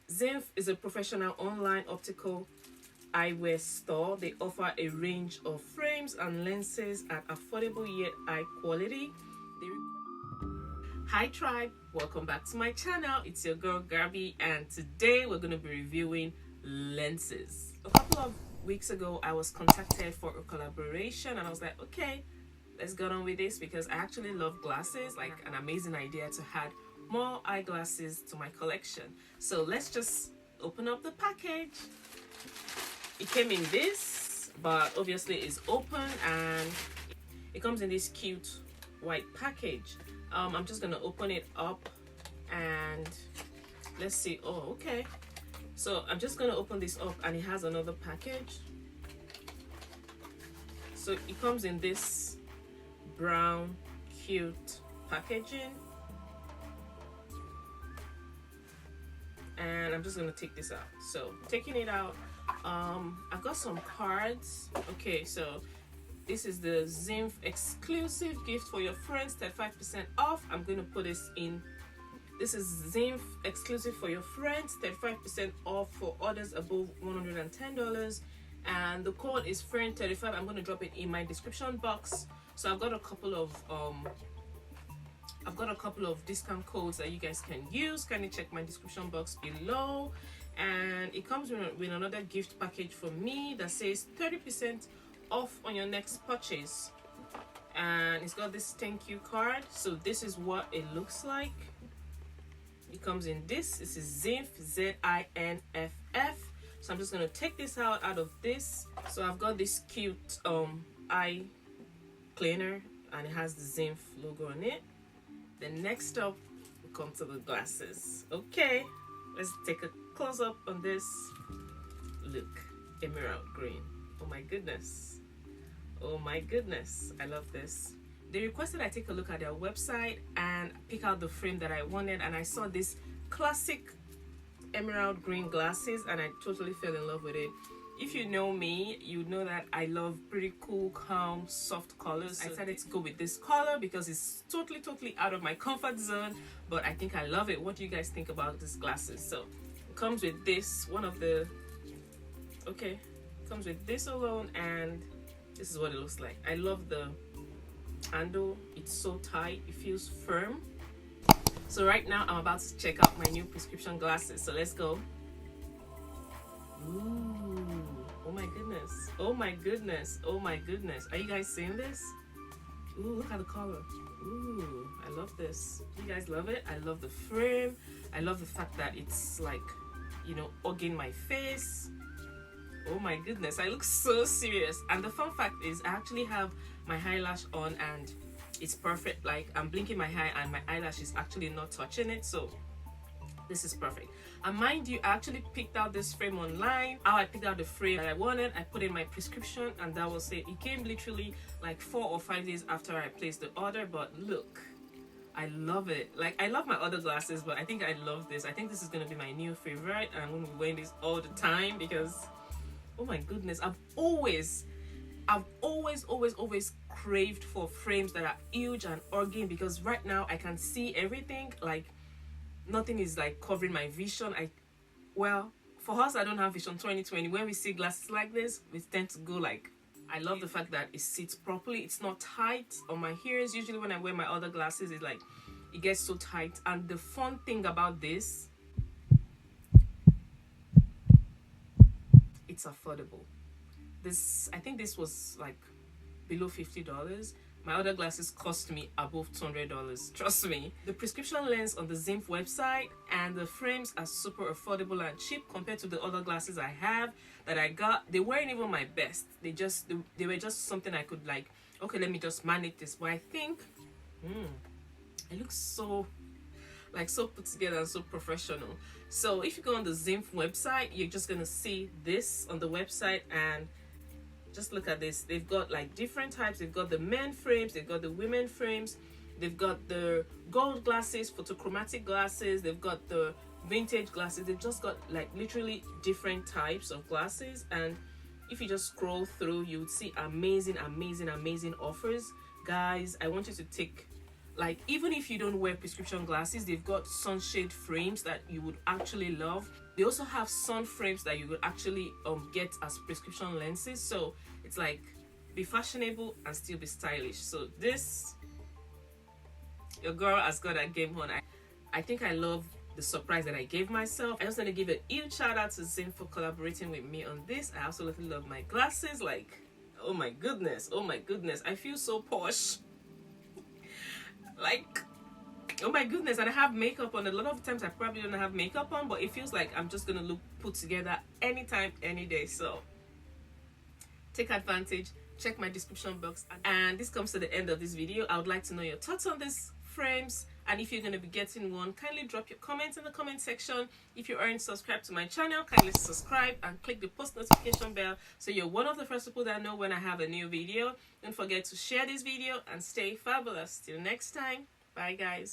ZINFF is a professional online optical eyewear store. They offer a range of frames and lenses at affordable yet high quality. Hi tribe, welcome back to my channel. It's your girl Garbie, and today we're going to be reviewing lenses. A couple of weeks ago I was contacted for a collaboration and I was like, okay, let's get on with this because I actually love glasses. Like, an amazing idea to add more eyeglasses to my collection. So let's just open up the package. It came in this, but obviously it's open and it comes in this cute white package. I'm just gonna open it up and let's see. Oh, okay. So I'm just gonna open this up and it has another package. So it comes in this brown cute packaging, and I'm just gonna take this out. So taking it out, I've got some cards. Okay, so this is the ZINFF exclusive gift for your friends, 35% off. I'm going to put this in. This is ZINFF exclusive for your friends, 35% off for orders above $110. And the code is FRIEND35. I'm going to drop it in my description box. So I've got a couple of discount codes that you guys can use. Kindly check my description box below. And it comes with another gift package from me that says 30% off on your next purchase, and it's got this thank you card. So this is what it looks like. It comes in this. This is ZINFF, ZINFF. So I'm just gonna take this out of this. So I've got this cute eye cleaner and it has the ZINFF logo on it. Then next up we come to the glasses. Okay, let's take a close up on this. Look, emerald green. Oh my goodness. Oh my goodness. I love this. They requested I take a look at their website and pick out the frame that I wanted, and I saw this classic emerald green glasses and I totally fell in love with it. If you know me, you know that I love pretty cool, calm, soft colors. I decided to go with this color because it's totally out of my comfort zone, but I think I love it. What do you guys think about these glasses? So it comes with this, comes with this alone, and this is what it looks like. I love the handle. It's so tight, it feels firm. So right now I'm about to check out my new prescription glasses, so let's go. Ooh, oh my goodness, oh my goodness, oh my goodness. Are you guys seeing this? Ooh, look at the color. Ooh, I love this. You guys love it? I love the frame. I love the fact that it's like, you know, hugging my face. Oh my goodness, I look so serious. And the fun fact is I actually have my eyelash on and it's perfect. Like, I'm blinking my eye and my eyelash is actually not touching it, so this is perfect. And mind you, I actually picked out this frame online. How I picked out the frame that I wanted, I put in my prescription and that was it. It came literally like 4 or 5 days after I placed the order, but look, I love it. Like, I love my other glasses, but I think I love this. I think this is gonna be my new favorite and I'm gonna be wearing this all the time because, oh my goodness, I've always craved for frames that are huge and hugging, because right now I can see everything. Like, nothing is like covering my vision. Well, for us, I don't have vision 20/20. When we see glasses like this, we tend to go like, I love the fact that it sits properly. It's not tight on my ears. Usually when I wear my other glasses, it's like, it gets so tight. And the fun thing about this, it's affordable. I think this was like below $50. My other glasses cost me above $200. Trust me. The prescription lens on the ZINFF website and the frames are super affordable and cheap compared to the other glasses I have that I got. They weren't even my best. They were just something I could like, okay, let me just manage this. But I think it looks so put together and so professional. So if you go on the ZINFF website, you're just gonna see this on the website, and just look at this. They've got like different types. They've got the men frames, they've got the women frames, they've got the gold glasses, photochromatic glasses, they've got the vintage glasses. They've just got like literally different types of glasses, and if you just scroll through, you would see amazing offers. Guys, I want you to take Like, even if you don't wear prescription glasses, they've got sunshade frames that you would actually love. They also have sun frames that you would actually get as prescription lenses. So it's like, be fashionable and still be stylish. So this, your girl has got a game on. I think I love the surprise that I gave myself. I just want to give a huge shout out to ZINFF for collaborating with me on this. I absolutely love my glasses. Like, oh my goodness, I feel so posh. Like, oh my goodness. And I have makeup on. A lot of times I probably don't have makeup on, but it feels like I'm just gonna look put together anytime, any day. So take advantage. Check my description box. And this comes to the end of this video. I would like to know your thoughts on these frames, and if you're going to be getting one, kindly drop your comments in the comment section. If you aren't subscribed to my channel, kindly subscribe and click the post notification bell so you're one of the first people that know when I have a new video. Don't forget to share this video and stay fabulous. Till next time, bye guys.